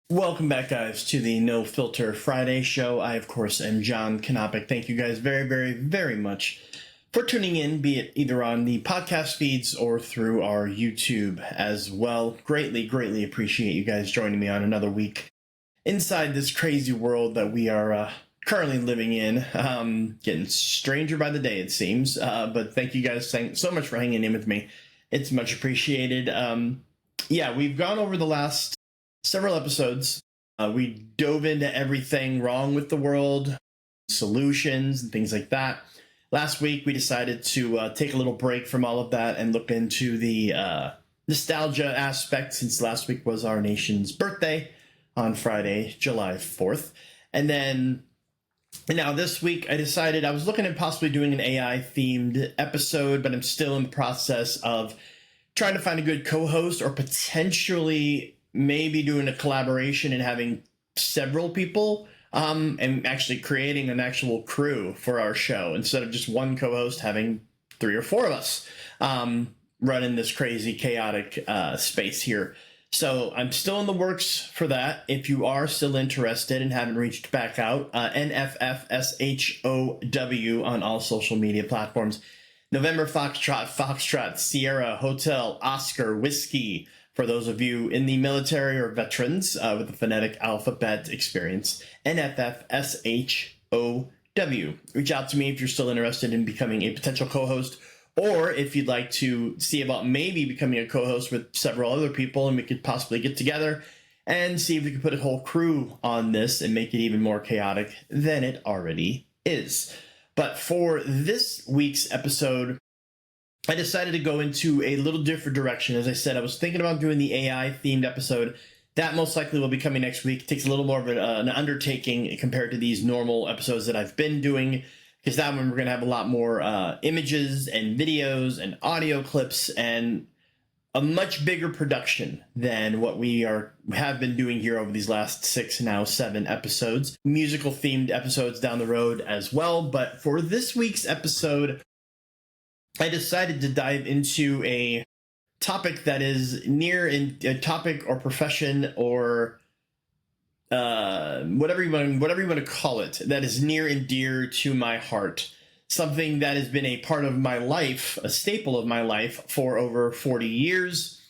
Welcome back, guys, to the No Filter Friday show. I, of course, am John Knopick. Thank you guys very much for tuning in, be it either on the podcast feeds or through our YouTube as well. Greatly appreciate you guys joining me on another week inside this crazy world that we are currently living in. Getting stranger by the day, it seems. But thank you guys so much for hanging in with me. It's much appreciated. Yeah, we've gone over the last several episodes. We dove into everything wrong with the world, solutions, and things like that. Last week, we decided to take a little break from all of that and look into the nostalgia aspect, since last week was our nation's birthday on Friday, July 4th. And now this week, I decided I was looking at possibly doing an AI-themed episode, but I'm still in the process of trying to find a good co-host, or potentially maybe doing a collaboration and having several people and actually creating an actual crew for our show instead of just one co-host, having 3 or 4 of us running this crazy chaotic space here. So I'm still in the works for that. If you are still interested and haven't reached back out, NFFSHOW on all social media platforms. November Foxtrot, Sierra Hotel Oscar Whiskey, for those of you in the military or veterans with the phonetic alphabet experience. NFFSHOW. Reach out to me if you're still interested in becoming a potential co-host, or if you'd like to see about maybe becoming a co-host with several other people, and we could possibly get together and see if we could put a whole crew on this and make it even more chaotic than it already is. But for this week's episode, I decided to go into a little different direction. As I said, I was thinking about doing the AI-themed episode. That most likely will be coming next week. It takes a little more of an undertaking compared to these normal episodes that I've been doing, because that one we're going to have a lot more images and videos and audio clips and a much bigger production than what we have been doing here over these last 6, now 7 episodes. Musical-themed episodes down the road as well. But for this week's episode, I decided to dive into a topic that is near in a topic or profession or whatever you want to call it, that is near and dear to my heart. Something that has been a part of my life, a staple of my life for over 40 years.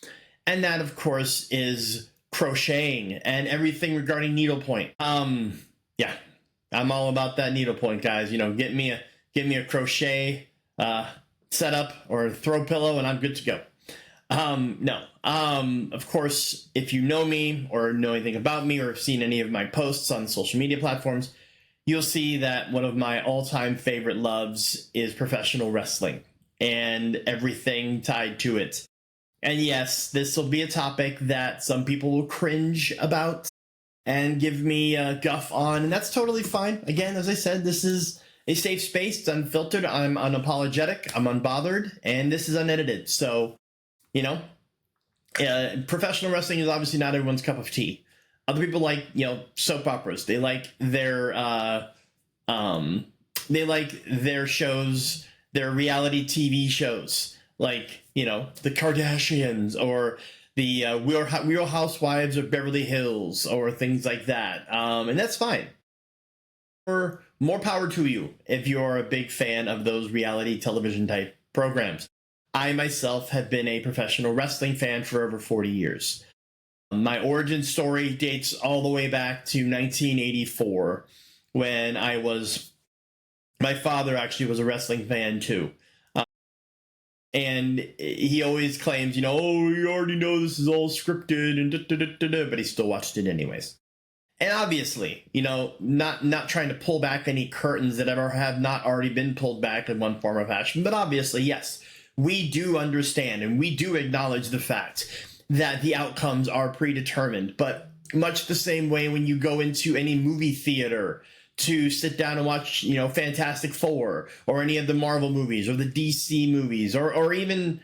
And that, of course, is crocheting and everything regarding needlepoint. Yeah, I'm all about that needlepoint, guys. You know, get me a crochet setup or throw pillow and I'm good to go. Of course, if you know me or know anything about me or have seen any of my posts on social media platforms, you'll see that one of my all-time favorite loves is professional wrestling and everything tied to it. And yes, this will be a topic that some people will cringe about and give me a guff on, and that's totally fine. Again, as I said, this is a safe space. It's unfiltered. I'm unapologetic. I'm unbothered. And this is unedited. So, you know, professional wrestling is obviously not everyone's cup of tea. Other people like, soap operas. They like their shows, their reality TV shows, like, the Kardashians or the Real Housewives of Beverly Hills or things like that. And that's fine. More power to you if you're a big fan of those reality television type programs. I myself have been a professional wrestling fan for over 40 years. My origin story dates all the way back to 1984 when my father actually was a wrestling fan too. And he always claims, oh, you already know this is all scripted and but he still watched it anyways. And obviously, not trying to pull back any curtains that ever have not already been pulled back in one form or fashion, but obviously, yes, we do understand and we do acknowledge the fact that the outcomes are predetermined. But much the same way when you go into any movie theater to sit down and watch, Fantastic Four or any of the Marvel movies or the DC movies or even,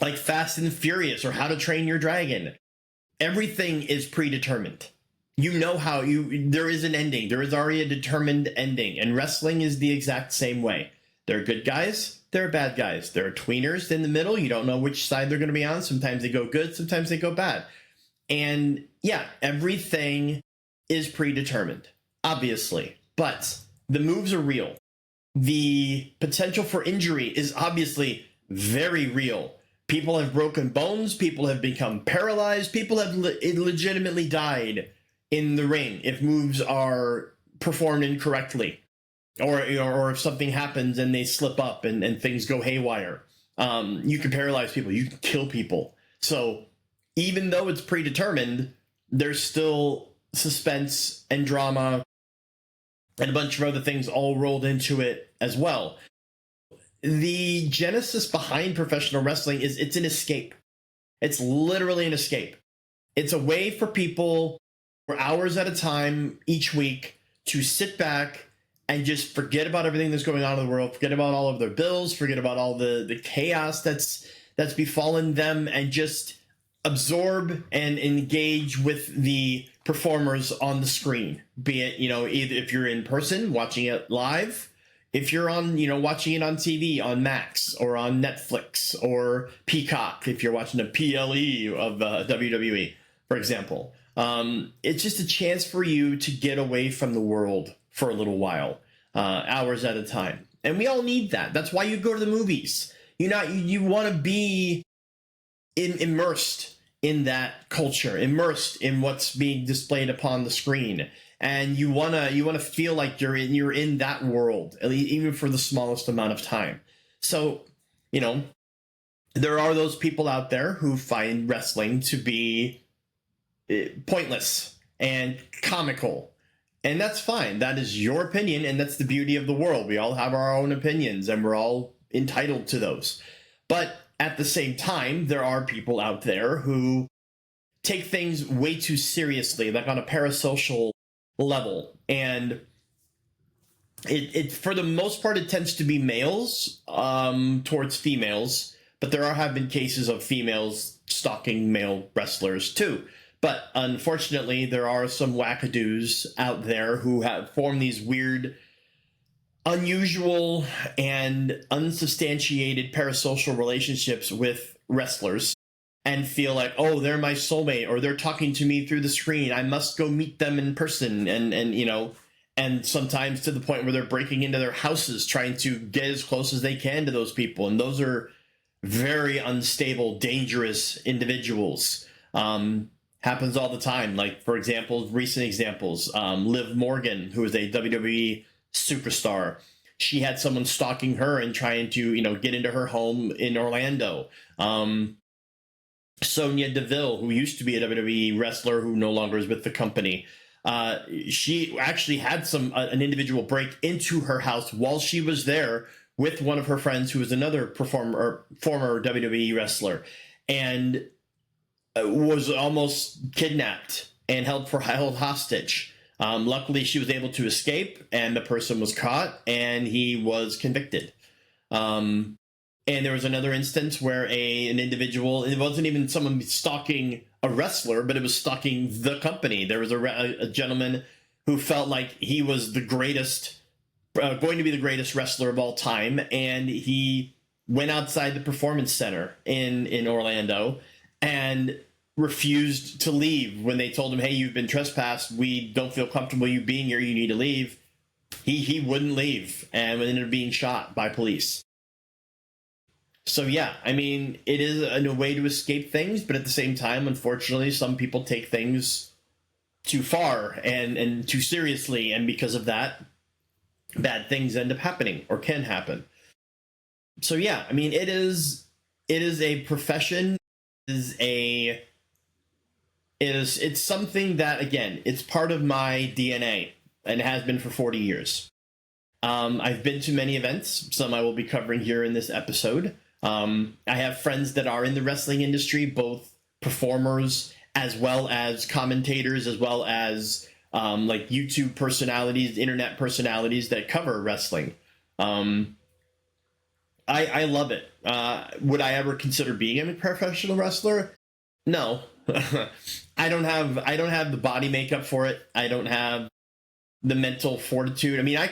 like Fast and Furious or How to Train Your Dragon. Everything is predetermined. There is an ending. There is already a determined ending. And wrestling is the exact same way. There are good guys. There are bad guys. There are tweeners in the middle. You don't know which side they're going to be on. Sometimes they go good. Sometimes they go bad. And yeah, everything is predetermined, obviously, but the moves are real. The potential for injury is obviously very real. People have broken bones, people have become paralyzed, people have legitimately died in the ring if moves are performed incorrectly, or if something happens and they slip up and things go haywire. You can paralyze people, you can kill people. So even though it's predetermined, there's still suspense and drama and a bunch of other things all rolled into it as well. The genesis behind professional wrestling is it's an escape. It's literally an escape. It's a way for people for hours at a time each week to sit back and just forget about everything that's going on in the world, forget about all of their bills, forget about all the chaos that's befallen them, and just absorb and engage with the performers on the screen. Be it, either if you're in person watching it live, if you're on, watching it on TV, on Max or on Netflix or Peacock, if you're watching a PLE of WWE, for example. It's just a chance for you to get away from the world for a little while, hours at a time. And we all need that. That's why you go to the movies. You want to be immersed in that culture, immersed in what's being displayed upon the screen. And you wanna feel like you're in that world, at least, even for the smallest amount of time. So, there are those people out there who find wrestling to be pointless and comical. And that's fine. That is your opinion, and that's the beauty of the world. We all have our own opinions, and we're all entitled to those. But at the same time, there are people out there who take things way too seriously, like on a parasocial level. And it for the most part, it tends to be males towards females, but have been cases of females stalking male wrestlers too. But unfortunately, there are some wackadoos out there who have formed these weird, unusual, and unsubstantiated parasocial relationships with wrestlers and feel like, oh, they're my soulmate, or they're talking to me through the screen, I must go meet them in person, and sometimes to the point where they're breaking into their houses trying to get as close as they can to those people. And those are very unstable, dangerous individuals. Happens all the time. Like, for example, recent examples, Liv Morgan, who is a WWE superstar. She had someone stalking her and trying to, get into her home in Orlando. Sonya Deville, who used to be a WWE wrestler who no longer is with the company. She actually had an individual break into her house while she was there with one of her friends who was another former WWE wrestler, and was almost kidnapped and held hostage. Luckily, she was able to escape, and the person was caught, and he was convicted. And there was another instance where an individual, it wasn't even someone stalking a wrestler, but it was stalking the company. There was a gentleman who felt like he was the greatest, going to be the greatest wrestler of all time, and he went outside the performance center in Orlando and refused to leave when they told him, hey, you've been trespassed, we don't feel comfortable you being here, you need to leave. He wouldn't leave and ended up being shot by police. So yeah, I mean, it is a way to escape things, but at the same time, unfortunately, some people take things too far and too seriously, and because of that, bad things end up happening or can happen. So yeah, I mean, it is a profession, it's something that, again, it's part of my DNA and has been for 40 years. I've been to many events, some I will be covering here in this episode. I have friends that are in the wrestling industry, both performers as well as commentators, as well as like YouTube personalities, internet personalities that cover wrestling. I love it. Would I ever consider being a professional wrestler? No. I don't have the body makeup for it. I don't have the mental fortitude. I mean, I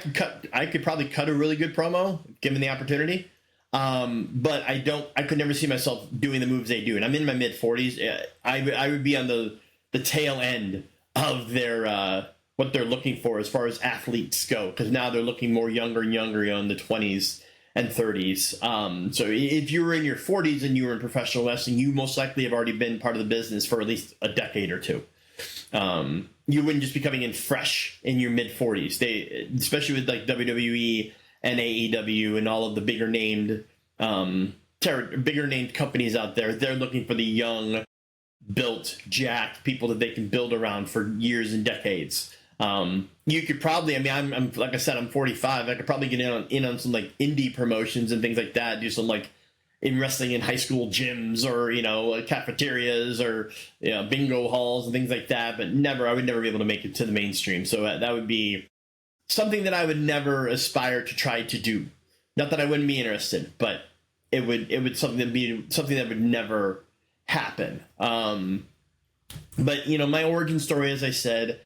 could probably cut a really good promo given the opportunity. But I could never see myself doing the moves they do. And I'm in my mid 40s. I would be on the the tail end of their what they're looking for as far as athletes go, because now they're looking more younger and younger, in the 20s and 30s. So if you were in your 40s and you were in professional wrestling, you most likely have already been part of the business for at least a decade or two. You wouldn't just be coming in fresh in your mid 40s. They, especially with like WWE and AEW and all of the bigger named companies out there, they're looking for the young, built, jacked people that they can build around for years and decades. You could probably, I mean, I'm like I said, I'm 45. I could probably get in on some like indie promotions and things like that. Do some like in wrestling in high school gyms or, you know, cafeterias or, you know, bingo halls and things like that. But I would never be able to make it to the mainstream. So that would be something that I would never aspire to try to do. Not that I wouldn't be interested, but it would something that would never happen. But, you know, my origin story, as I said,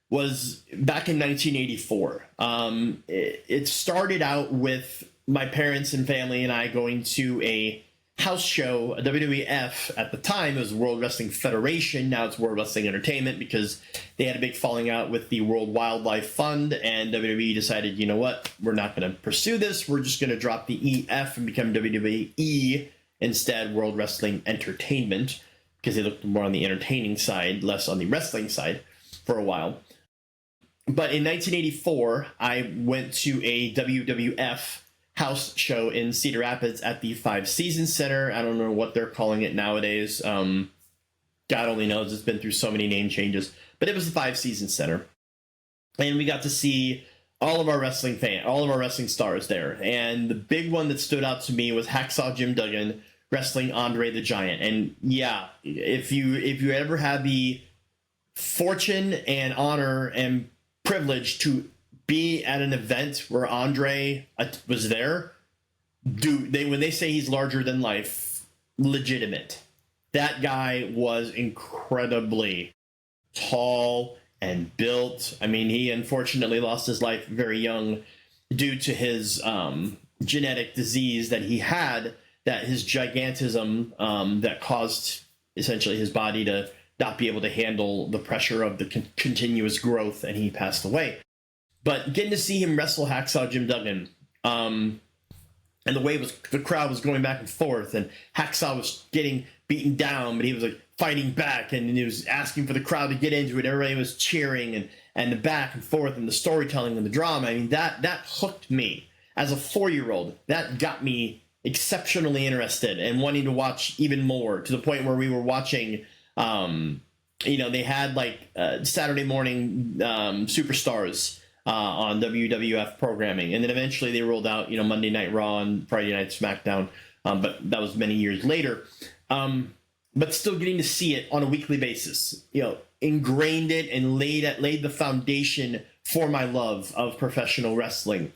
was back in 1984. It started out with my parents and family and I going to a house show, a WWF. At the time, it was World Wrestling Federation. Now it's World Wrestling Entertainment, because they had a big falling out with the World Wildlife Fund, and WWE decided, you know what, we're not going to pursue this. We're just going to drop the EF and become WWE instead, World Wrestling Entertainment, because they looked more on the entertaining side, less on the wrestling side for a while. But in 1984, I went to a WWF house show in Cedar Rapids at the Five Seasons Center. I don't know what they're calling it nowadays. God only knows. It's been through so many name changes. But it was the Five Seasons Center. And we got to see all of our wrestling stars there. And the big one that stood out to me was Hacksaw Jim Duggan wrestling Andre the Giant. And yeah, if you ever had the fortune and honor and privilege to be at an event where Andre was there, when they say he's larger than life, legitimate. That guy was incredibly tall and built. I mean, he unfortunately lost his life very young due to his genetic disease that he had, that his gigantism that caused essentially his body to not be able to handle the pressure of the continuous growth, and he passed away. But getting to see him wrestle Hacksaw Jim Duggan, and the way the crowd was going back and forth, and Hacksaw was getting beaten down, but he was like fighting back, and he was asking for the crowd to get into it. Everybody was cheering, and the back and forth, and the storytelling and the drama. I mean, that hooked me as a 4-year-old. That got me exceptionally interested and wanting to watch even more, to the point where we were watching. You know, they had like Saturday morning superstars on WWF programming, and then eventually they rolled out, you know, Monday Night Raw and Friday Night SmackDown, but that was many years later. But still getting to see it on a weekly basis, you know, ingrained it and laid the foundation for my love of professional wrestling.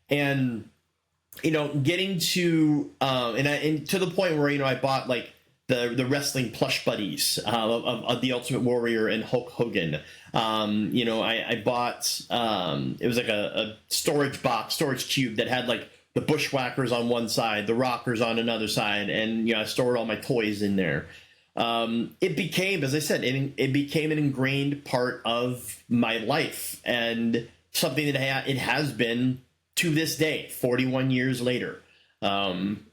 And, you know, getting to and to the point where, you know, I bought like the wrestling plush buddies of the Ultimate Warrior and Hulk Hogan. You know, I bought it was like a storage cube that had like the Bushwhackers on one side, the Rockers on another side, and, you know, I stored all my toys in there. It became, as I said, it became an ingrained part of my life, and something that it has been to this day, 41 years later. And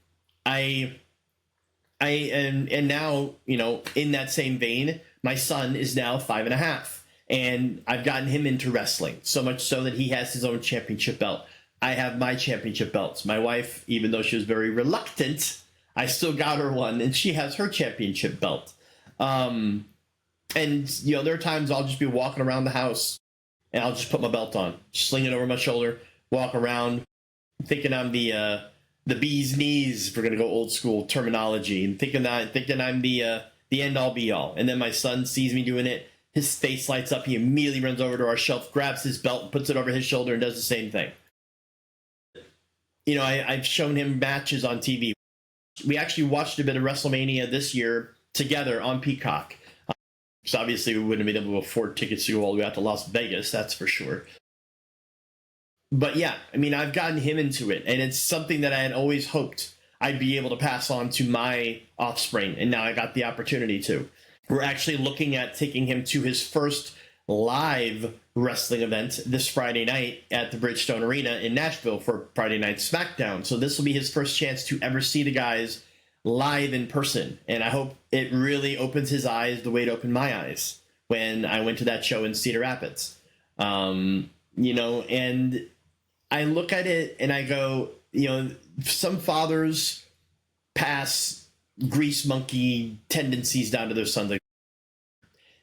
now, you know, in that same vein, my son is now 5.5, and I've gotten him into wrestling, so much so that he has his own championship belt. I have my championship belts. My wife, even though she was very reluctant, I still got her one, and she has her championship belt. And, you know, there are times I'll just be walking around the house, and I'll just put my belt on, sling it over my shoulder, walk around, thinking I'm the bee's knees, if we're gonna go old school terminology, and thinking I'm the end all be all. And then my son sees me doing it, his face lights up, he immediately runs over to our shelf, grabs his belt, puts it over his shoulder, and does the same thing. You know, I've shown him matches on TV. We actually watched a bit of WrestleMania this year together on Peacock. So obviously we wouldn't have been able to afford tickets to go all the way out to Las Vegas, that's for sure. But yeah, I mean, I've gotten him into it, and it's something that I had always hoped I'd be able to pass on to my offspring, and now I got the opportunity to. We're actually looking at taking him to his first live wrestling event this Friday night at the Bridgestone Arena in Nashville for Friday Night SmackDown. So this will be his first chance to ever see the guys live in person. And I hope it really opens his eyes the way it opened my eyes when I went to that show in Cedar Rapids. You know, and I look at it and I go, you know, some fathers pass grease monkey tendencies down to their sons.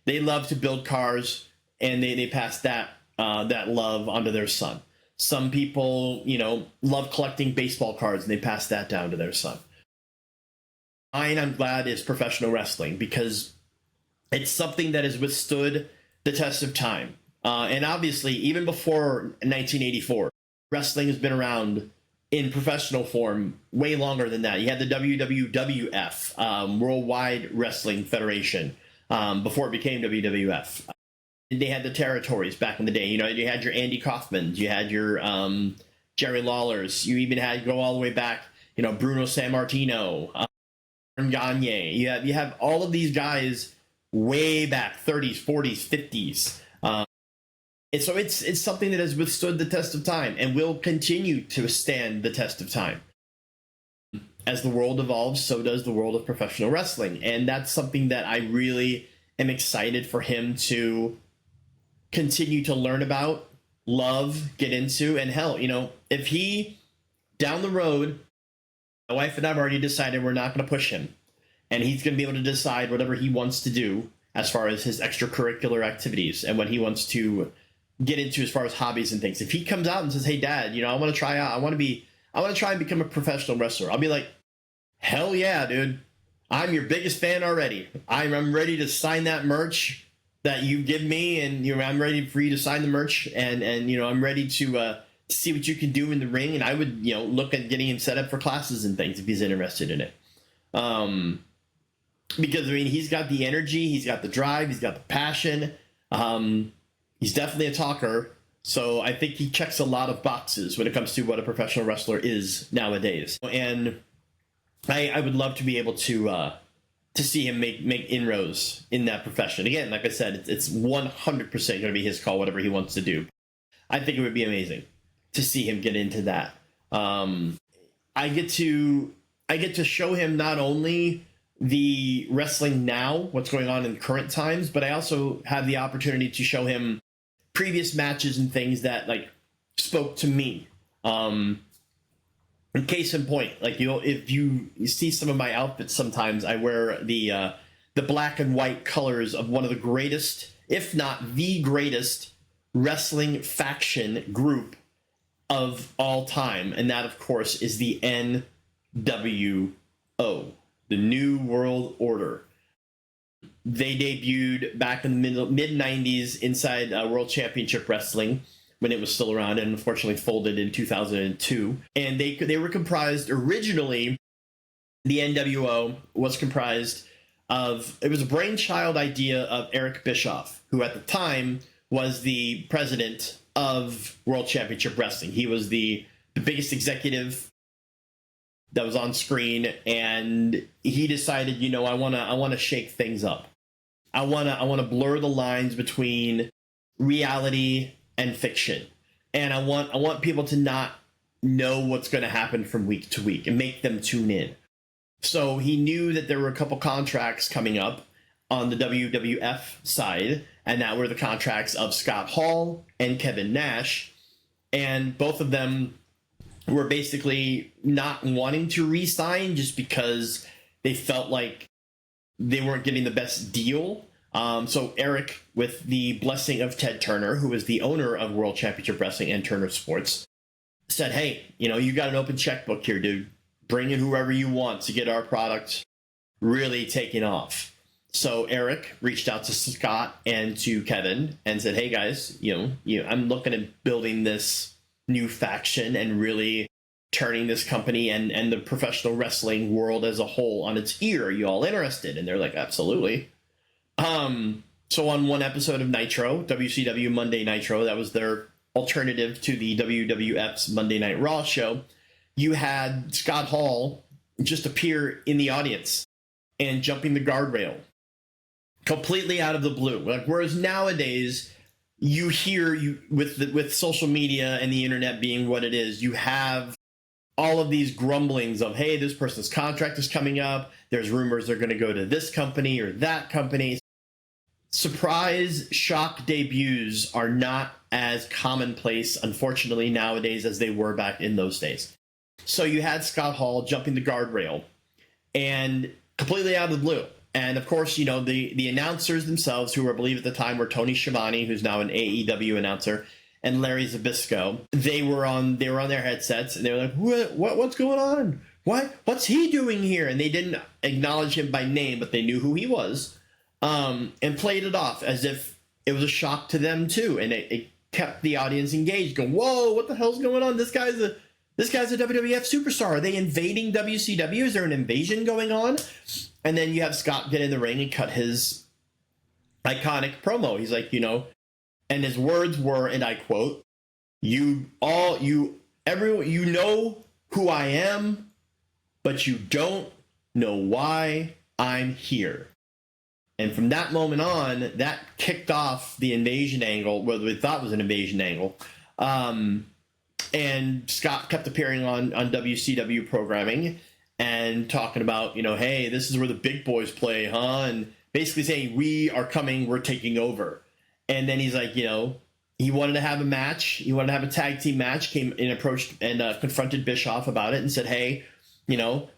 They love to build cars, and they pass that love onto their son. Some people, you know, love collecting baseball cards, and they pass that down to their son. Mine, I'm glad, is professional wrestling, because it's something that has withstood the test of time. And obviously, even before 1984, wrestling has been around in professional form way longer than that. You had the WWF, Worldwide Wrestling Federation, before it became WWF. They had the territories back in the day. You know, you had your Andy Kaufmans, you had your Jerry Lawlers, you even had, go all the way back, you know, Bruno Sammartino, Gagne. You have all of these guys way back, 30s, 40s, 50s. And so it's something that has withstood the test of time and will continue to stand the test of time. As the world evolves, so does the world of professional wrestling. And that's something that I really am excited for him to continue to learn about, love, get into. And hell, you know, if he, down the road, my wife and I have already decided we're not going to push him. And he's going to be able to decide whatever he wants to do as far as his extracurricular activities and what he wants to get into as far as hobbies and things. If he comes out and says, "Hey Dad, you know, I want to try out, I want to try and become a professional wrestler," I'll be like, "Hell yeah, dude. I'm your biggest fan already. I'm ready to sign that merch that you give me, and you know, I'm ready for you to sign the merch, and you know, I'm ready to see what you can do in the ring." And I would, you know, look at getting him set up for classes and things if he's interested in it. Because I mean, he's got the energy, he's got the drive, he's got the passion. He's definitely a talker, so I think he checks a lot of boxes when it comes to what a professional wrestler is nowadays. And I would love to be able to see him make inroads in that profession. Again, like I said, it's 100% going to be his call, whatever he wants to do. I think it would be amazing to see him get into that. I get to show him not only the wrestling now, what's going on in current times, but I also have the opportunity to show him previous matches and things that like spoke to me. In case in point, like, you know, if you see some of my outfits, sometimes I wear the black and white colors of one of the greatest, if not the greatest, wrestling faction group of all time, and that, of course, is the NWO, the New World Order. They debuted back in the mid-90s inside World Championship Wrestling when it was still around, and unfortunately folded in 2002. And they were comprised originally, the NWO was comprised of, it was a brainchild idea of Eric Bischoff, who at the time was the president of World Championship Wrestling. He was the biggest executive that was on screen, and he decided, you know, I want to shake things up. I want to blur the lines between reality and fiction, and I want people to not know what's going to happen from week to week and make them tune in. So he knew that there were a couple contracts coming up on the WWF side, and that were the contracts of Scott Hall and Kevin Nash, and both of them were basically not wanting to re-sign just because they felt like they weren't getting the best deal. So Eric, with the blessing of Ted Turner, who is the owner of World Championship Wrestling and Turner Sports, said, "Hey, you know, you got an open checkbook here, dude. Bring in whoever you want to get our product really taking off." So Eric reached out to Scott and to Kevin and said, "Hey guys, you know, I'm looking at building this new faction and really turning this company and the professional wrestling world as a whole on its ear. Are you all interested?" And they're like, "Absolutely." So on one episode of Nitro, WCW Monday Nitro, that was their alternative to the WWF's Monday Night Raw show, you had Scott Hall just appear in the audience and jumping the guardrail completely out of the blue. Like, whereas nowadays you hear with social media and the internet being what it is, you have all of these grumblings of, hey, this person's contract is coming up. There's rumors they're going to go to this company or that company. Surprise shock debuts are not as commonplace, unfortunately, nowadays as they were back in those days. So you had Scott Hall jumping the guardrail and completely out of the blue. And of course, you know, the announcers themselves, who I believe at the time were Tony Schiavone, who's now an AEW announcer, and Larry Zbyszko, they were on their headsets and they were like, what's going on? What's he doing here? And they didn't acknowledge him by name, but they knew who he was, and played it off as if it was a shock to them too. And it kept the audience engaged, going, whoa, what the hell's going on? This guy's a WWF superstar. Are they invading WCW? Is there an invasion going on? And then you have Scott get in the ring and cut his iconic promo. He's like, you know, and his words were, and I quote, everyone, you know who I am, but you don't know why I'm here. And from that moment on, that kicked off the invasion angle, what we thought was an invasion angle. And Scott kept appearing on WCW programming and talking about, you know, hey, this is where the big boys play, huh? And basically saying, we are coming, we're taking over. And then he's like, you know, he wanted to have a match. He wanted to have a tag team match, came and approached and confronted Bischoff about it and said, hey, you know,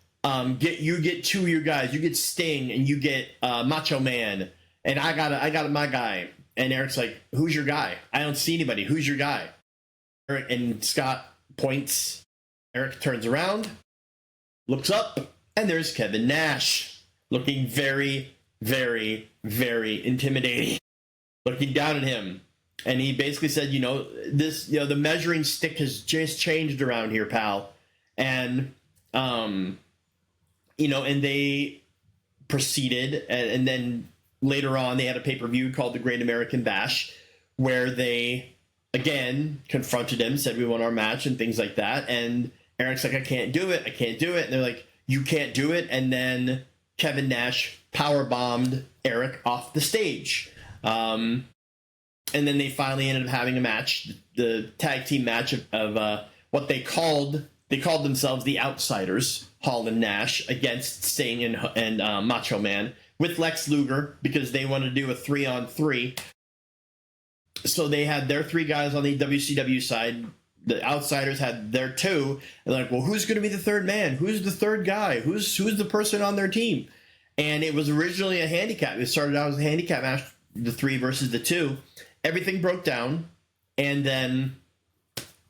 get two of your guys. You get Sting and you get Macho Man. And I got my guy. And Eric's like, who's your guy? I don't see anybody. Who's your guy? Eric and Scott points. Eric turns around, looks up, and there's Kevin Nash, looking very, very, very intimidating, looking down at him. And he basically said, you know, this, you know, the measuring stick has just changed around here, pal. And, you know, and they proceeded. And then later on, they had a pay-per-view called The Great American Bash, where they again confronted him, said we want our match and things like that. And Eric's like, I can't do it. And they're like, you can't do it. And then Kevin Nash power bombed Eric off the stage. And then they finally ended up having a match, the tag team match of what they called themselves the Outsiders, Hall and Nash, against Sting and Macho Man, with Lex Luger, because they wanted to do a 3-on-3. So they had their three guys on the WCW side. The Outsiders had their two. And they're like, well, who's going to be the third man? Who's the third guy? Who's the person on their team? And it was originally a handicap. It started out as a handicap match, the 3 versus the 2. Everything broke down. And then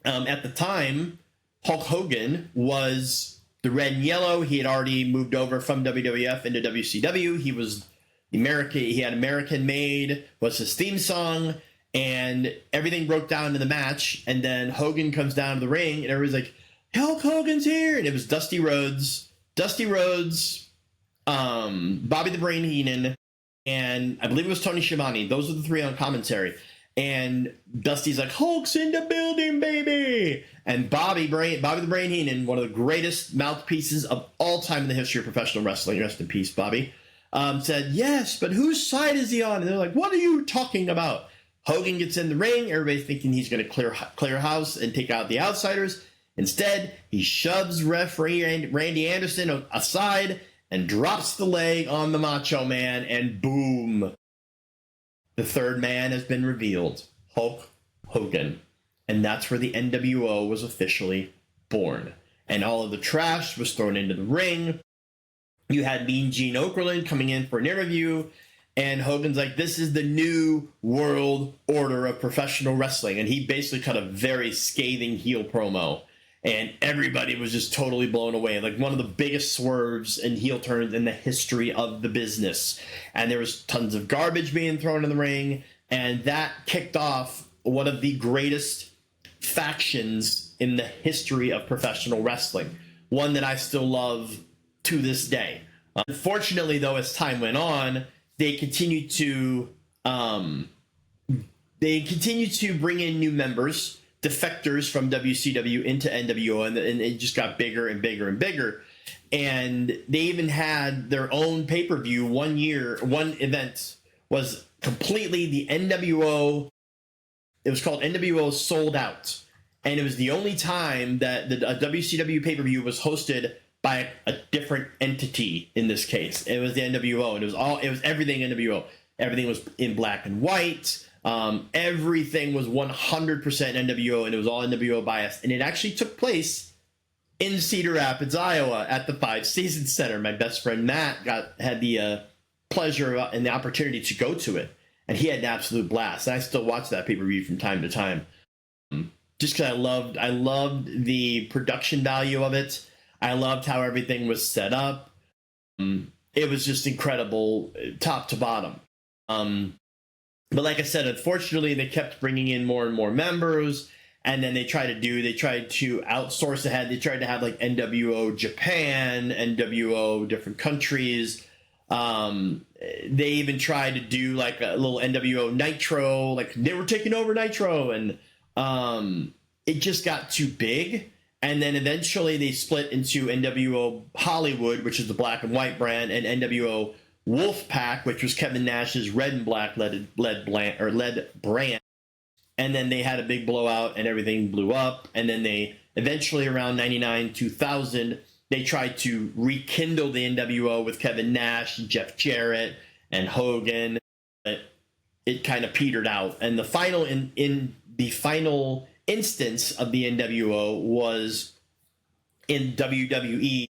at the time, Hulk Hogan was the red and yellow. He had already moved over from WWF into WCW. He was American. He had American Made was his theme song. And everything broke down in the match, and then Hogan comes down to the ring, and everybody's like, Hulk Hogan's here! And it was Dusty Rhodes, Bobby the Brain Heenan, and I believe it was Tony Schiavone. Those are the 3 on commentary. And Dusty's like, Hulk's in the building, baby! And Bobby the Brain Heenan, one of the greatest mouthpieces of all time in the history of professional wrestling, rest in peace, Bobby, said, yes, but whose side is he on? And they're like, what are you talking about? Hogan gets in the ring. Everybody's thinking he's going to clear house and take out the Outsiders. Instead, he shoves referee Randy Anderson aside and drops the leg on the Macho Man, and boom. The third man has been revealed, Hulk Hogan. And that's where the NWO was officially born. And all of the trash was thrown into the ring. You had Mean Gene Okerlund coming in for an interview. And Hogan's like, this is the new world order of professional wrestling. And he basically cut a very scathing heel promo. And everybody was just totally blown away. Like one of the biggest swerves and heel turns in the history of the business. And there was tons of garbage being thrown in the ring. And that kicked off one of the greatest factions in the history of professional wrestling. One that I still love to this day. Unfortunately, though, as time went on, they continued to bring in new members, defectors from WCW into NWO, and it just got bigger and bigger and bigger. And they even had their own pay-per-view one event was completely the NWO. It was called NWO Sold Out. And it was the only time that the WCW pay-per-view was hosted by a different entity in this case. It was the NWO, and it was everything NWO. Everything was in black and white. Everything was 100% NWO, and it was all NWO biased. And it actually took place in Cedar Rapids, Iowa, at the Five Seasons Center. My best friend Matt had the pleasure and the opportunity to go to it, and he had an absolute blast. And I still watch that pay-per-view from time to time, just because I loved the production value of it. I loved how everything was set up. It was just incredible, top to bottom. But like I said, unfortunately, they kept bringing in more and more members, and then they tried to outsource ahead. They tried to have like NWO Japan, NWO different countries. They even tried to do like a little NWO Nitro, like they were taking over Nitro, and it just got too big. And then eventually they split into NWO Hollywood, which is the black and white brand, and NWO Wolfpack, which was Kevin Nash's red and black lead brand. And then they had a big blowout and everything blew up. And then they eventually, around 99, 2000, they tried to rekindle the NWO with Kevin Nash, Jeff Jarrett, and Hogan. But it kind of petered out. And the final in the final instance of the NWO was in WWE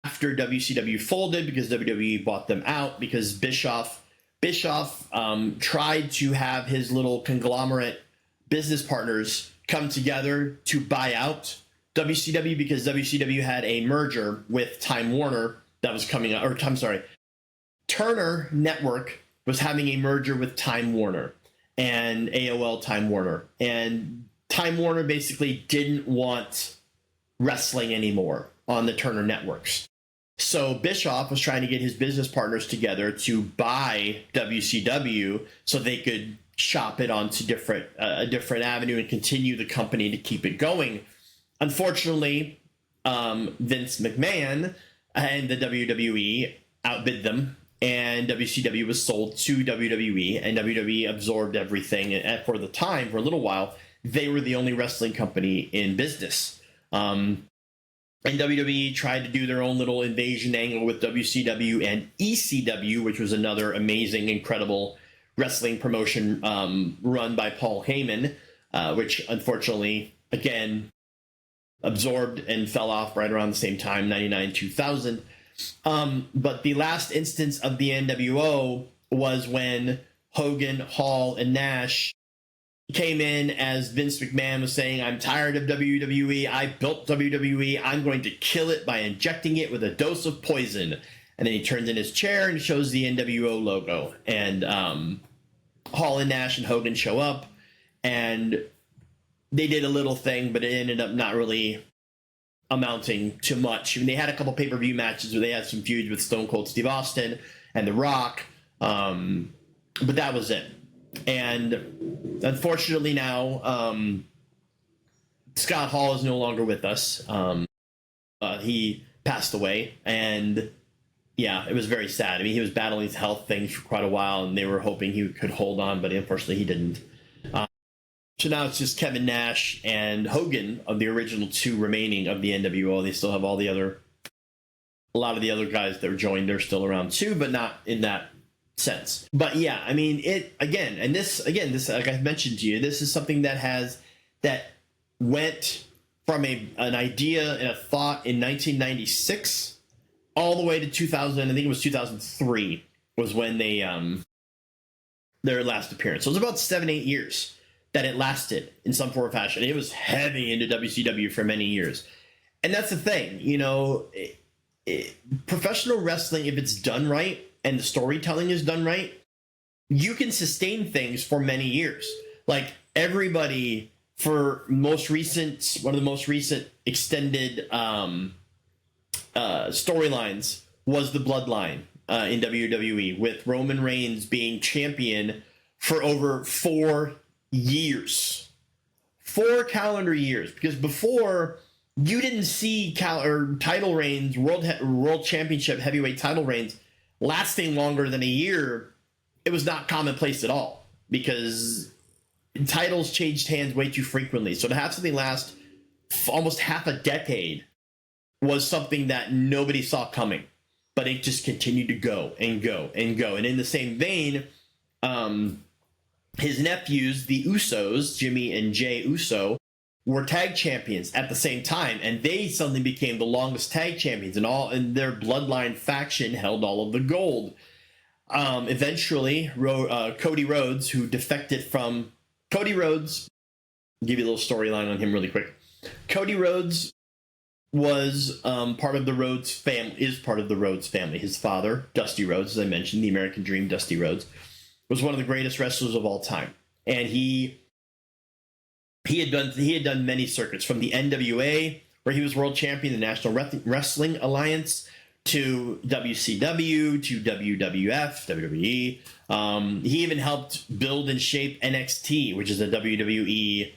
after WCW folded, because WWE bought them out, because Bischoff tried to have his little conglomerate business partners come together to buy out WCW, because WCW had a merger with Time Warner that was coming up, or I'm sorry, Turner Network was having a merger with Time Warner and AOL Time Warner, and Time Warner basically didn't want wrestling anymore on the Turner networks. So Bischoff was trying to get his business partners together to buy WCW so they could shop it onto a different avenue and continue the company to keep it going. Unfortunately, Vince McMahon and the WWE outbid them, and WCW was sold to WWE, and WWE absorbed everything. And for the time, for a little while, they were the only wrestling company in business. And WWE tried to do their own little invasion angle with WCW and ECW, which was another amazing, incredible wrestling promotion run by Paul Heyman, which unfortunately, again, absorbed and fell off right around the same time, 99, 2000. But the last instance of the NWO was when Hogan, Hall, and Nash came in, as Vince McMahon was saying, "I'm tired of WWE. I built WWE. I'm going to kill it by injecting it with a dose of poison." And then he turns in his chair and shows the NWO logo. And Hall and Nash and Hogan show up, and they did a little thing, but it ended up not really amounting to much. I mean, they had a couple pay-per-view matches where they had some feuds with Stone Cold Steve Austin and The Rock, but that was it. And unfortunately now, Scott Hall is no longer with us. He passed away, and yeah, it was very sad. I mean, he was battling health things for quite a while, and they were hoping he could hold on, but unfortunately he didn't. So now it's just Kevin Nash and Hogan of the original two remaining of the NWO. They still have a lot of the other guys that were joined. They're still around too, but not in that sense. But yeah, I mean, this like I mentioned to you, this is something that went from an idea and a thought in 1996 all the way to 2000. I think it was 2003 was when they their last appearance. So it was about 7-8 years that it lasted in some form or fashion. It was heavy into WCW for many years, and that's the thing, you know. Professional wrestling, if it's done right and the storytelling is done right, you can sustain things for many years. Like everybody, for one of the most recent extended storylines was the Bloodline in WWE, with Roman Reigns being champion for over 4 years, 4 calendar years. Because before, you didn't see title reigns, world championship heavyweight title reigns lasting longer than a year it was not commonplace at all, because titles changed hands way too frequently. So to have something last almost half a decade was something that nobody saw coming, but it just continued to go and go and go. And in the same vein, his nephews, the Usos, Jimmy and Jay Uso, were tag champions at the same time, and they suddenly became the longest tag champions, and their bloodline faction held all of the gold. Eventually, Cody Rhodes, who defected from Cody Rhodes, I'll give you a little storyline on him really quick. Cody Rhodes was part of the Rhodes family, is part of the Rhodes family. His father, Dusty Rhodes, as I mentioned, the American Dream, Dusty Rhodes, was one of the greatest wrestlers of all time, and he had done many circuits, from the NWA, where he was world champion, the National Wrestling Alliance, to WCW, to WWF, WWE. He even helped build and shape NXT, which is a WWE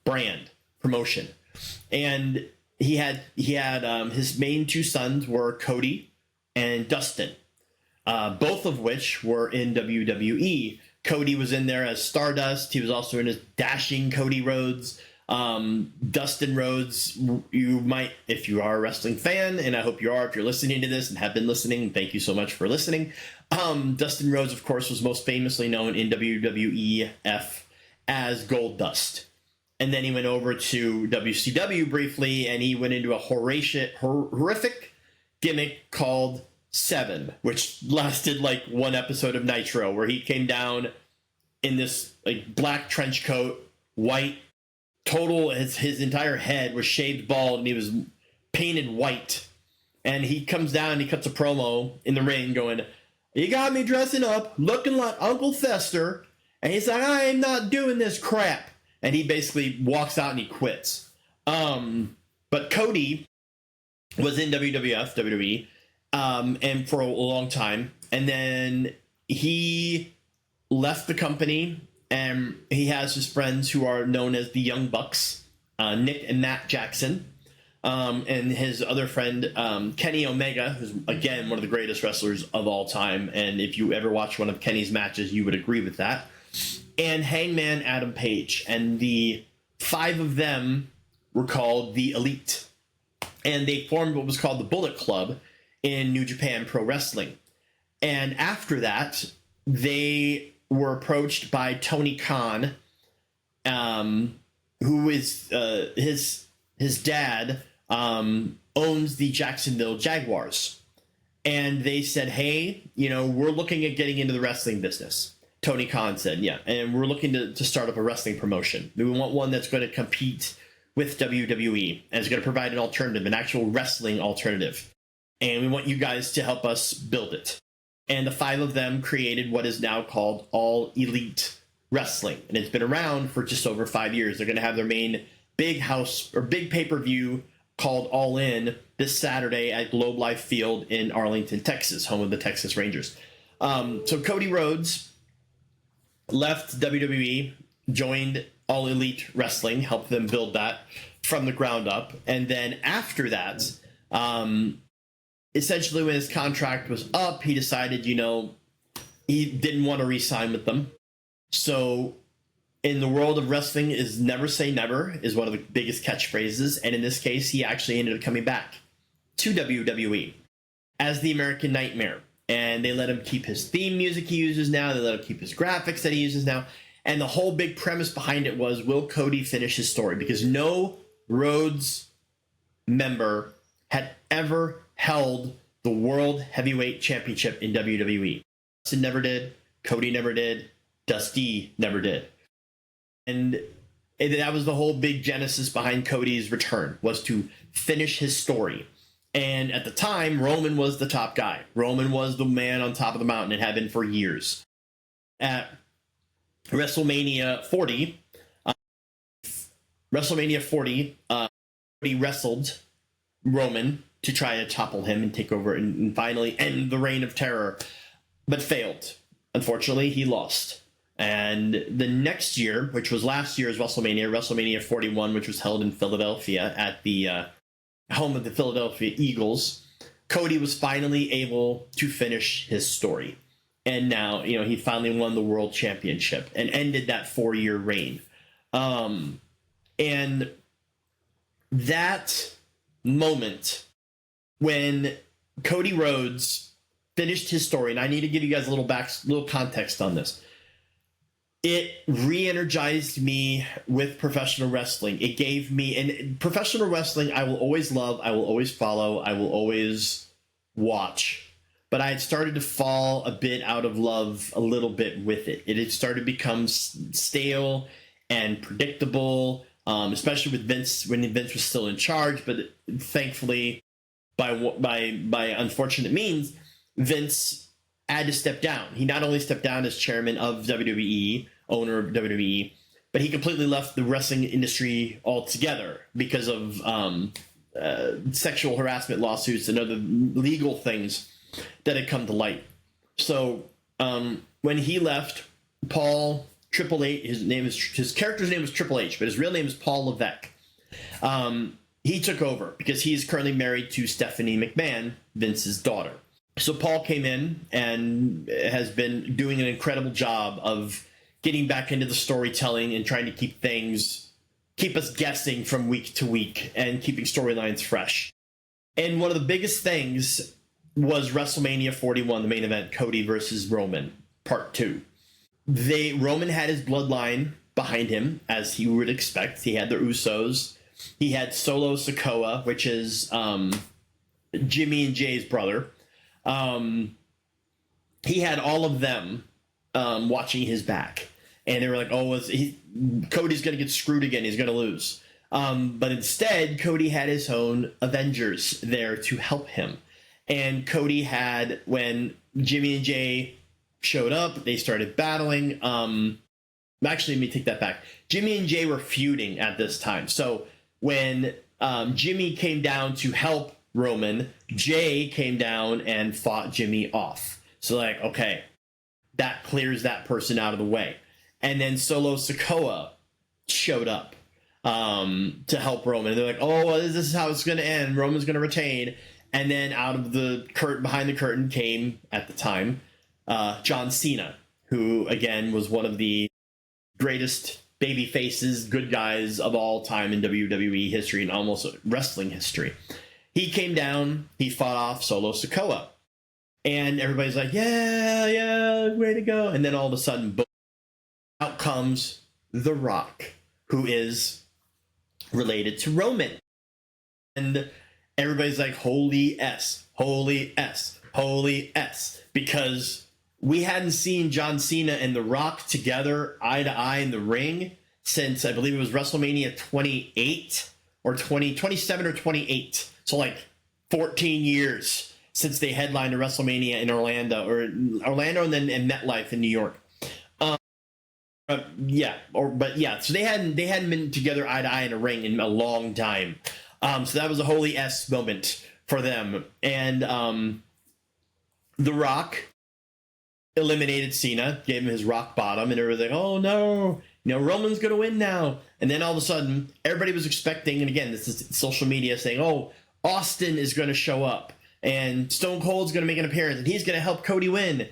brand promotion. And he had his main two sons were Cody and Dustin, both of which were in WWE. Cody was in there as Stardust. He was also in as Dashing Cody Rhodes. Dustin Rhodes, you might, if you are a wrestling fan, and I hope you are, if you're listening to this and have been listening, thank you so much for listening. Dustin Rhodes, of course, was most famously known in WWEF as Goldust. And then he went over to WCW briefly, and he went into a horrific gimmick called Seven, which lasted like one episode of Nitro, where he came down in this like black trench coat, white, total, his entire head was shaved bald, and he was painted white. And he comes down and he cuts a promo in the ring going, "You got me dressing up, looking like Uncle Fester." And he's like, "I am not doing this crap." And he basically walks out and he quits. But Cody was in WWF, WWE, and for a long time. And then he left the company, and he has his friends who are known as the Young Bucks, Nick and Matt Jackson, and his other friend, Kenny Omega, who's, again, one of the greatest wrestlers of all time. And if you ever watch one of Kenny's matches, you would agree with that. And Hangman Adam Page. And the five of them were called the Elite. And they formed what was called the Bullet Club in New Japan Pro Wrestling. And after that, they were approached by Tony Khan, who is his dad owns the Jacksonville Jaguars. And they said, "Hey, we're looking at getting into the wrestling business." Tony Khan said, "Yeah, and we're looking to start up a wrestling promotion. We want one that's going to compete with WWE and is going to provide an alternative, an actual wrestling alternative. And we want you guys to help us build it." And the five of them created what is now called All Elite Wrestling. And it's been around for just over 5 years. They're going to have their main big pay-per-view called All In this Saturday at Globe Life Field in Arlington, Texas, home of the Texas Rangers. So Cody Rhodes left WWE, joined All Elite Wrestling, helped them build that from the ground up. And then after that, essentially when his contract was up, he decided, he didn't want to re-sign with them. So in the world of wrestling, is never say never is one of the biggest catchphrases. And in this case, he actually ended up coming back to WWE as the American Nightmare. And they let him keep his theme music he uses now. They let him keep his graphics that he uses now. And the whole big premise behind it was, will Cody finish his story? Because no Rhodes member had ever held the World Heavyweight Championship in WWE. Dustin never did. Cody never did. Dusty never did. And that was the whole big genesis behind Cody's return, was to finish his story. And at the time, Roman was the top guy. Roman was the man on top of the mountain and had been for years. At WrestleMania 40, he wrestled Roman to try to topple him and take over and finally end the reign of terror, but failed. Unfortunately, he lost. And the next year, which was last year's WrestleMania 41, which was held in Philadelphia at the home of the Philadelphia Eagles, Cody was finally able to finish his story. And now, he finally won the world championship and ended that 4-year reign. And that moment when Cody Rhodes finished his story, and I need to give you guys a little context on this. It re-energized me with professional wrestling. It gave me, and professional wrestling I will always love, I will always follow, I will always watch. But I had started to fall a bit out of love a little bit with it. It had started to become stale and predictable, especially with Vince, when Vince was still in charge. But thankfully, by unfortunate means, Vince had to step down. He not only stepped down as chairman of WWE, owner of WWE, but he completely left the wrestling industry altogether because of sexual harassment lawsuits and other legal things that had come to light. So when he left, Paul Triple H, his character's name was Triple H, but his real name is Paul Levesque. He took over because he's currently married to Stephanie McMahon, Vince's daughter. So Paul came in and has been doing an incredible job of getting back into the storytelling and trying to keep us guessing from week to week and keeping storylines fresh. And one of the biggest things was WrestleMania 41, the main event, Cody versus Roman, part 2. Roman had his bloodline behind him, as he would expect. He had the Usos. He had Solo Sikoa, which is Jimmy and Jay's brother. He had all of them watching his back. And they were like, Cody's going to get screwed again. He's going to lose. But instead, Cody had his own Avengers there to help him. And Cody had, when Jimmy and Jay showed up, they started battling. Actually, let me take that back. Jimmy and Jay were feuding at this time. So when Jimmy came down to help Roman, Jay came down and fought Jimmy off. So like, okay, that clears that person out of the way. And then Solo Sikoa showed up to help Roman. And they're like, this is how it's going to end. Roman's going to retain. And then out of the behind the curtain came, at the time, John Cena, who, again, was one of the greatest baby faces, good guys of all time in WWE history and almost wrestling history. He came down, he fought off Solo Sikoa. And everybody's like, yeah, way to go. And then all of a sudden, boom, out comes The Rock, who is related to Roman. And everybody's like, holy S, because we hadn't seen John Cena and The Rock together eye to eye in the ring since, I believe it was WrestleMania 28 or 27 or 28. So like 14 year since they headlined a WrestleMania in Orlando and then in MetLife in New York. So they hadn't been together eye to eye in a ring in a long time. So that was a holy S moment for them. And The Rock eliminated Cena, gave him his rock bottom, and everybody's like, oh no, Roman's going to win now. And then all of a sudden, everybody was expecting, and again, this is social media saying, Austin is going to show up, and Stone Cold's going to make an appearance, and he's going to help Cody win.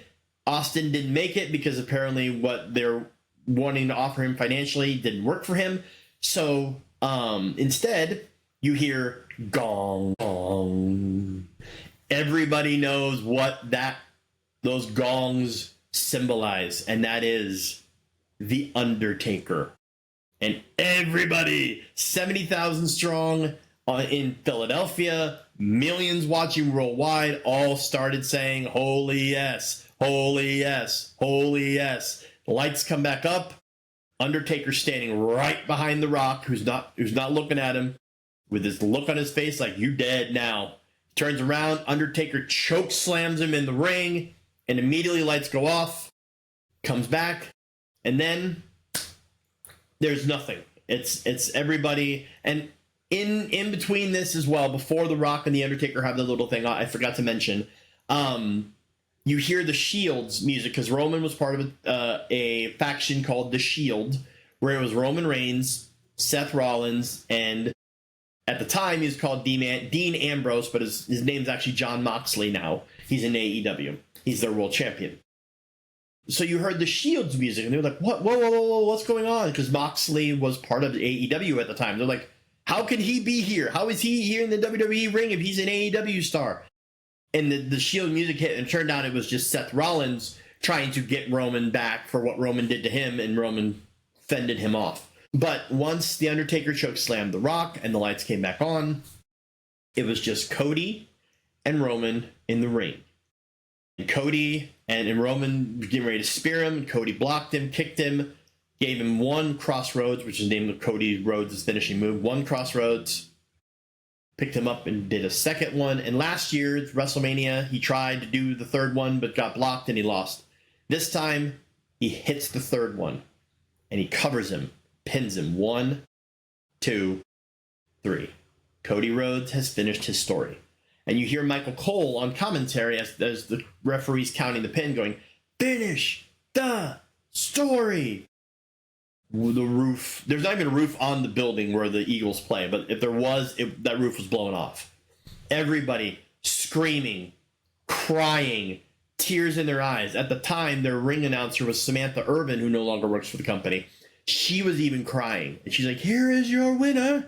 Austin didn't make it because apparently what they're wanting to offer him financially didn't work for him. So instead, you hear gong, gong. Everybody knows what those gongs symbolize, and that is The Undertaker. And everybody, 70,000 strong in Philadelphia, millions watching worldwide, all started saying, holy yes, holy yes, holy yes. The lights come back up. Undertaker standing right behind The Rock, who's not looking at him, with this look on his face like, you dead now. Turns around, Undertaker choke slams him in the ring, and immediately lights go off, comes back, and then there's nothing. It's everybody. And in between this as well, before The Rock and The Undertaker have the little thing I forgot to mention, you hear the Shield's music, because Roman was part of a faction called the Shield, where it was Roman Reigns, Seth Rollins, and at the time he was called Dean Ambrose, but his name's actually Jon Moxley now. He's in AEW. He's their world champion. So you heard the Shield's music, and they were like, "What? Whoa, whoa, whoa, whoa, what's going on?" Because Moxley was part of AEW at the time. They're like, "How can he be here? How is he here in the WWE ring if he's an AEW star?" And the Shield music hit, and it turned out it was just Seth Rollins trying to get Roman back for what Roman did to him, and Roman fended him off. But once The Undertaker chokeslammed The Rock and the lights came back on, it was just Cody and Roman in the ring. And Cody and Roman getting ready to spear him. Cody blocked him, kicked him, gave him one crossroads, which is named Cody Rhodes' finishing move. One crossroads, picked him up and did a second one. And last year, WrestleMania, he tried to do the third one, but got blocked and he lost. This time, he hits the third one, and he covers him, pins him. 1, 2, 3. Cody Rhodes has finished his story. And you hear Michael Cole on commentary as the referee's counting the pin going, "Finish the story." The roof, there's not even a roof on the building where the Eagles play, but if there was, that roof was blowing off. Everybody screaming, crying, tears in their eyes. At the time, their ring announcer was Samantha Irvin, who no longer works for the company. She was even crying. And she's like, "Here is your winner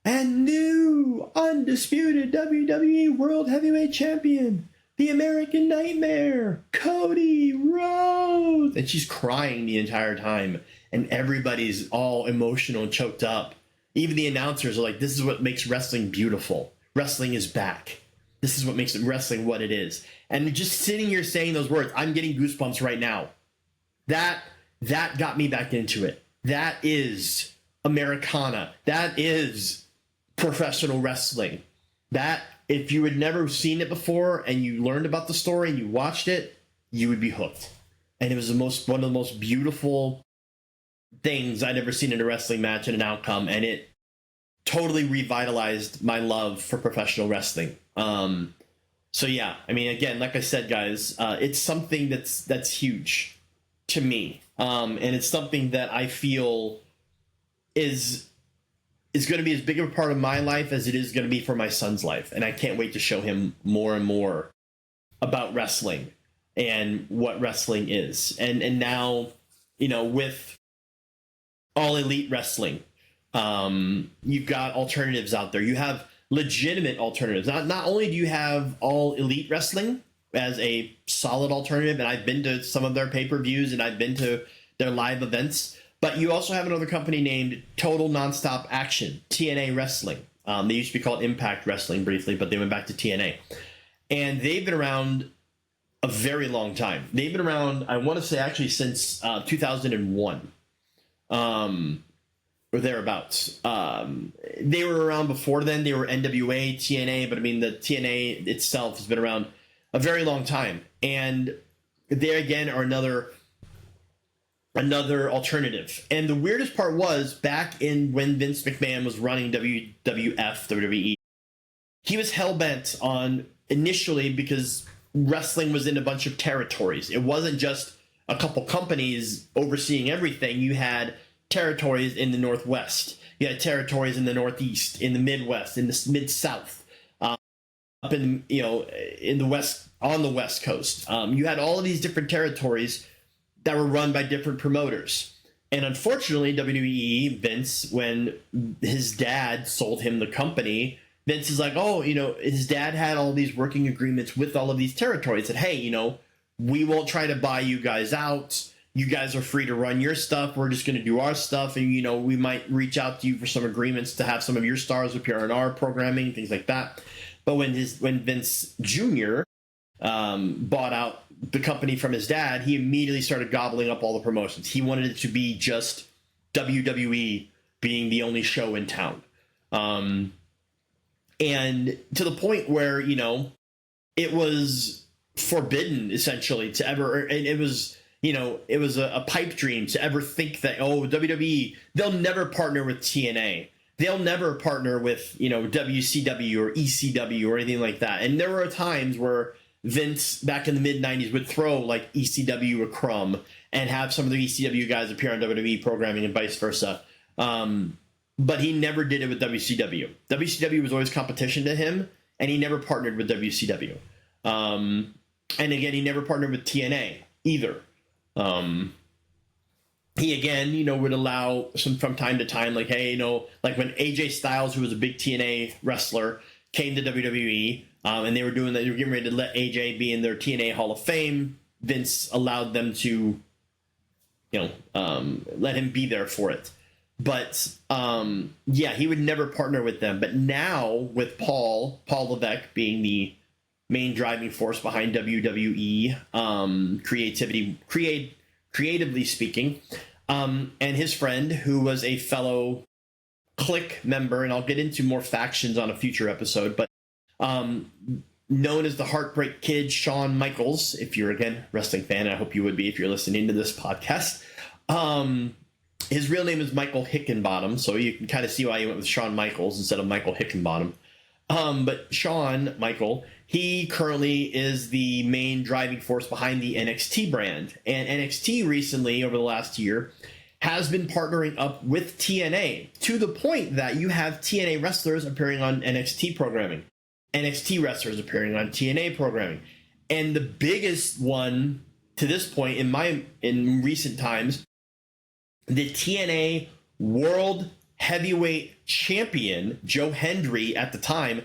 and new undisputed WWE World Heavyweight Champion, the American Nightmare, Cody Rhodes." And she's crying the entire time. And everybody's all emotional and choked up. Even the announcers are like, "This is what makes wrestling beautiful. Wrestling is back. This is what makes wrestling what it is." And just sitting here saying those words, I'm getting goosebumps right now. That got me back into it. That is Americana. That is professional wrestling. That, if you had never seen it before and you learned about the story and you watched it, you would be hooked. And it was one of the most beautiful things I'd ever seen in a wrestling match and an outcome, and it totally revitalized my love for professional wrestling. So yeah, I mean, again, like I said, guys, it's something that's huge to me, and it's something that I feel is going to be as big of a part of my life as it is going to be for my son's life, and I can't wait to show him more and more about wrestling and what wrestling is, and now, with All Elite Wrestling, you've got alternatives out there. You have legitimate alternatives. Not only do you have All Elite Wrestling as a solid alternative, and I've been to some of their pay-per-views and I've been to their live events, but you also have another company named Total Nonstop Action, TNA Wrestling. They used to be called Impact Wrestling briefly, but they went back to TNA. And they've been around a very long time. They've been around, I want to say, actually since 2001. Or thereabouts. They were around before then. They were NWA, TNA, but I mean, the TNA itself has been around a very long time. And they, again, are another alternative. And the weirdest part was, back in when Vince McMahon was running WWE, he was hell-bent on, initially, because wrestling was in a bunch of territories. It wasn't just a couple companies overseeing everything. You had territories in the Northwest. You had territories in the Northeast, in the Midwest, in the Mid-South, up in in the West, on the West Coast. You had all of these different territories that were run by different promoters. And unfortunately, WWE, Vince, when his dad sold him the company, Vince is like, oh, his dad had all these working agreements with all of these territories. Said, hey, we won't try to buy you guys out. You guys are free to run your stuff. We're just going to do our stuff. And, we might reach out to you for some agreements to have some of your stars appear on our programming, things like that. But when Vince Jr. Bought out the company from his dad, he immediately started gobbling up all the promotions. He wanted it to be just WWE being the only show in town. And to the point where, it was forbidden, essentially, to ever, and it was a pipe dream to ever think that, WWE, they'll never partner with TNA. They'll never partner with, WCW or ECW or anything like that. And there were times where Vince, back in the mid-90s, would throw, like, ECW a crumb and have some of the ECW guys appear on WWE programming and vice versa. But he never did it with WCW. WCW was always competition to him, and he never partnered with WCW. And again, he never partnered with TNA either. He again, would allow some from time to time, like, hey, like when AJ Styles, who was a big TNA wrestler, came to WWE, and they were getting ready to let AJ be in their TNA Hall of Fame. Vince allowed them to, let him be there for it. But he would never partner with them. But now with Paul Levesque being the main driving force behind WWE, creatively speaking, and his friend, who was a fellow Click member, and I'll get into more factions on a future episode, but known as the Heartbreak Kid, Shawn Michaels, if you're, again, wrestling fan, I hope you would be if you're listening to this podcast. His real name is Michael Hickenbottom, so you can kind of see why he went with Shawn Michaels instead of Michael Hickenbottom. But Shawn Michael, he currently is the main driving force behind the NXT brand. And NXT recently, over the last year, has been partnering up with TNA to the point that you have TNA wrestlers appearing on NXT programming, NXT wrestlers appearing on TNA programming. And the biggest one to this point in recent times, the TNA World Heavyweight Champion, Joe Hendry at the time,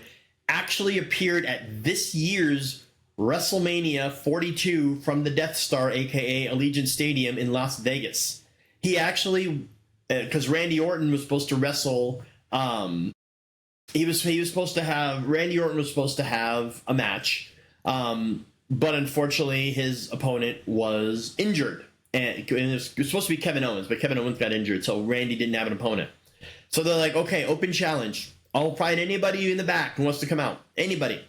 actually appeared at this year's WrestleMania 42 from the Death Star, aka Allegiant Stadium in Las Vegas. He actually, because Randy Orton was supposed to wrestle, Randy Orton was supposed to have a match, but unfortunately his opponent was injured. And it was supposed to be Kevin Owens, but Kevin Owens got injured, so Randy didn't have an opponent. So they're like, okay, open challenge. I'll find anybody in the back who wants to come out. Anybody.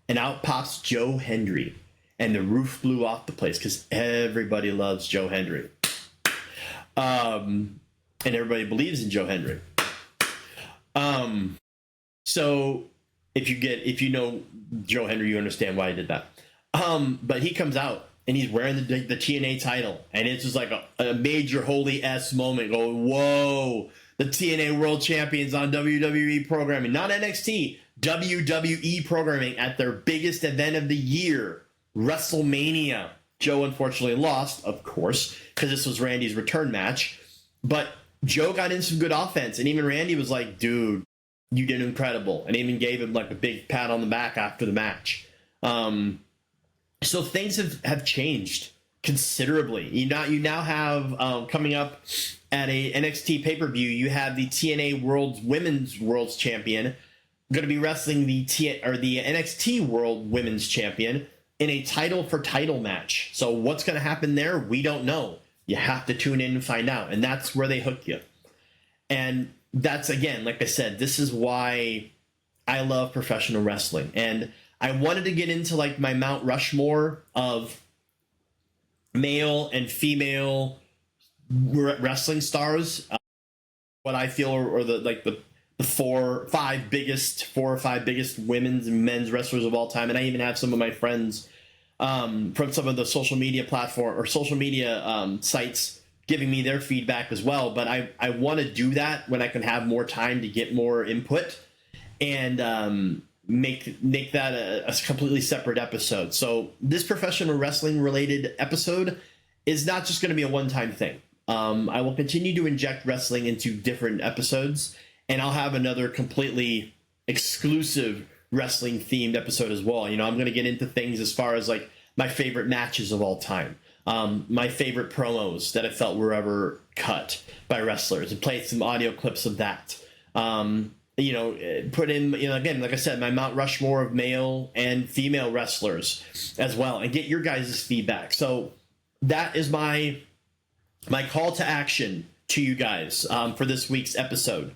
And out pops Joe Hendry. And the roof blew off the place because everybody loves Joe Hendry. And everybody believes in Joe Hendry. So if you know Joe Hendry, you understand why I did that. But he comes out and he's wearing the TNA title. And it's just like a major holy S moment going, whoa, the TNA World Champions on WWE programming, not NXT, WWE programming at their biggest event of the year, WrestleMania. Joe unfortunately lost, of course, because this was Randy's return match. But Joe got in some good offense, and even Randy was like, dude, you did incredible. And even gave him like a big pat on the back after the match. So things have changed considerably. You now have coming up at a NXT pay-per-view, you have the TNA Women's World Champion going to be wrestling the NXT World Women's Champion in a title match. So what's going to happen there? We don't know. You have to tune in and find out. And that's where they hook you. And that's, again, like I said, this is why I love professional wrestling. And I wanted to get into like my Mount Rushmore of male and female wrestling stars. What I feel are the four or five biggest women's and men's wrestlers of all time. And I even have some of my friends from some of the social media sites giving me their feedback as well. But I want to do that when I can have more time to get more input and make that a completely separate episode. So this professional wrestling related episode is not just going to be a one-time thing. I will continue to inject wrestling into different episodes, and I'll have another completely exclusive wrestling themed episode as well. I'm going to get into things as far as like my favorite matches of all time, my favorite promos that I felt were ever cut by wrestlers, and play some audio clips of that. Put in, again, like I said, my Mount Rushmore of male and female wrestlers as well, and get your guys' feedback. So that is my call to action to you guys for this week's episode.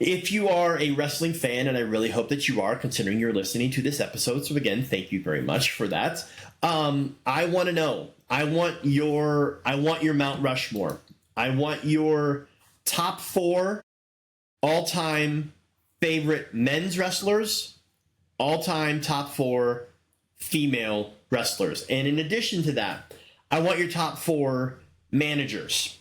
If you are a wrestling fan, and I really hope that you are, considering you're listening to this episode, so again, thank you very much for that. I want to know. I want your Mount Rushmore. I want your top 4 all-time favorite men's wrestlers, all-time top 4 female wrestlers. And in addition to that, I want your top 4 managers.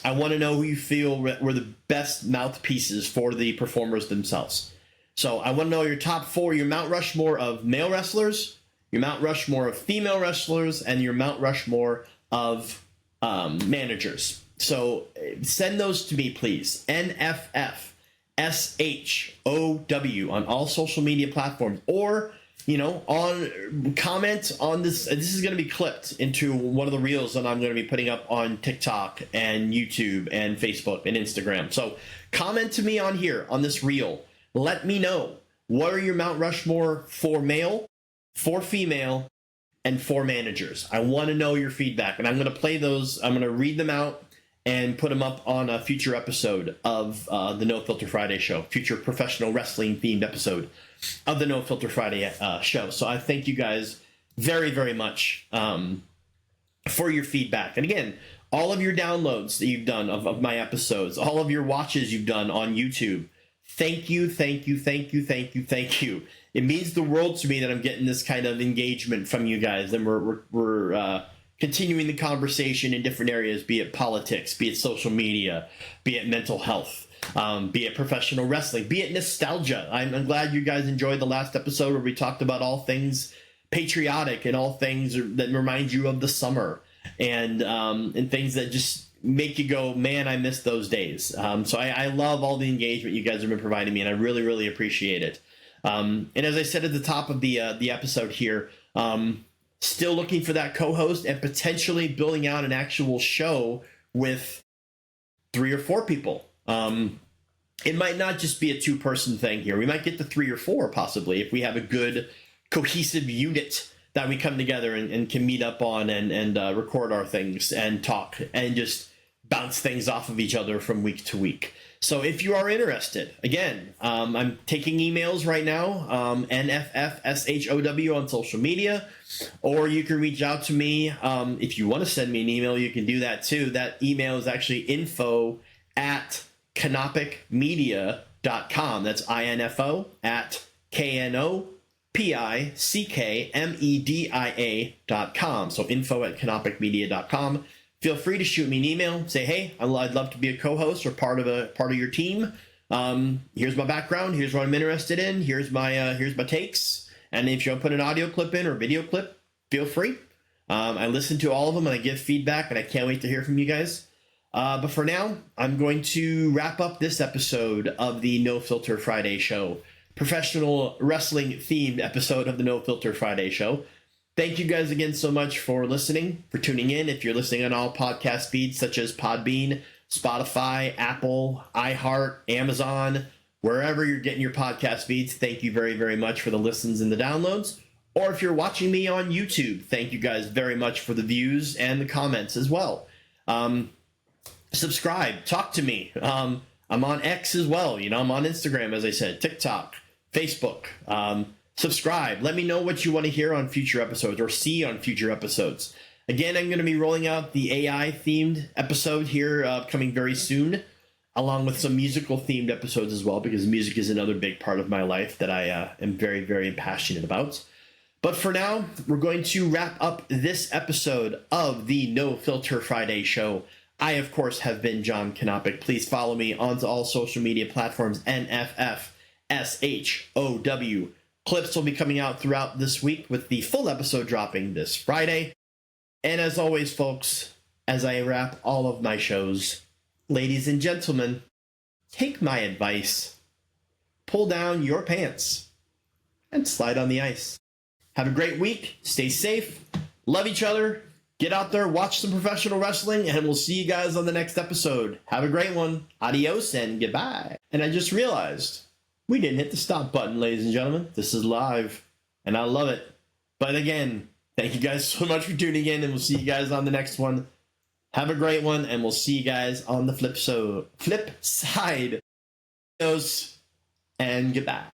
I want to know who you feel were the best mouthpieces for the performers themselves. So I want to know your top 4, your Mount Rushmore of male wrestlers, your Mount Rushmore of female wrestlers, and your Mount Rushmore of managers. So send those to me, please. NFFSHOW on all social media platforms, or on comment on this. This is going to be clipped into one of the reels that I'm going to be putting up on TikTok and YouTube and Facebook and Instagram. So comment to me on here on this reel. Let me know, what are your Mount Rushmore for male, for female, and for managers. I want to know your feedback, and I'm going to play those. I'm going to read them out and put them up on a future episode of the No Filter Friday show, future professional wrestling themed episode of the No Filter Friday show. So I thank you guys very, very much for your feedback. And again, all of your downloads that you've done of my episodes, all of your watches you've done on YouTube, thank you, thank you, thank you, thank you, thank you. It means the world to me that I'm getting this kind of engagement from you guys, and we're continuing the conversation in different areas, be it politics, be it social media, be it mental health, be it professional wrestling, be it nostalgia. I'm glad you guys enjoyed the last episode where we talked about all things patriotic and all things that remind you of the summer, and things that just make you go, man, I miss those days. So I love all the engagement you guys have been providing me, and I really, really appreciate it. And as I said at the top of the episode here, still looking for that co-host and potentially building out an actual show with 3 or 4 people. It might not just be a 2-person thing here. We might get to 3 or 4 possibly if we have a good cohesive unit that we come together and can meet up on and record our things and talk and just bounce things off of each other from week to week. So if you are interested, again, I'm taking emails right now, NFFSHOW on social media, or you can reach out to me. If you want to send me an email, you can do that too. That email is actually info@knopickmedia.com. That's INFO at KNOPICKMEDIA.com. So info@knopickmedia.com. Feel free to shoot me an email. Say, hey, I'd love to be a co-host or part of your team. Here's my background. Here's what I'm interested in. Here's my takes. And if you want to put an audio clip in or a video clip, feel free. I listen to all of them and I give feedback, and I can't wait to hear from you guys. But for now, I'm going to wrap up this episode of the No Filter Friday show, professional wrestling themed episode of the No Filter Friday show. Thank you guys again so much for listening, for tuning in. If you're listening on all podcast feeds such as Podbean, Spotify, Apple, iHeart, Amazon, wherever you're getting your podcast feeds, thank you very, very much for the listens and the downloads. Or if you're watching me on YouTube, thank you guys very much for the views and the comments as well. Subscribe, talk to me. I'm on X as well. I'm on Instagram, as I said, TikTok, Facebook. Subscribe. Let me know what you want to hear on future episodes or see on future episodes. Again, I'm going to be rolling out the AI-themed episode here coming very soon, along with some musical-themed episodes as well, because music is another big part of my life that I am very, very passionate about. But for now, we're going to wrap up this episode of the No Filter Friday show. I, of course, have been John Knopick. Please follow me on all social media platforms, NFFSHOW. Clips will be coming out throughout this week with the full episode dropping this Friday. And as always, folks, as I wrap all of my shows, ladies and gentlemen, take my advice. Pull down your pants and slide on the ice. Have a great week. Stay safe. Love each other. Get out there, watch some professional wrestling, and we'll see you guys on the next episode. Have a great one. Adios and goodbye. And I just realized we didn't hit the stop button, ladies and gentlemen. This is live, and I love it. But again, thank you guys so much for tuning in, and we'll see you guys on the next one. Have a great one, and we'll see you guys on the flip side. Adios and goodbye.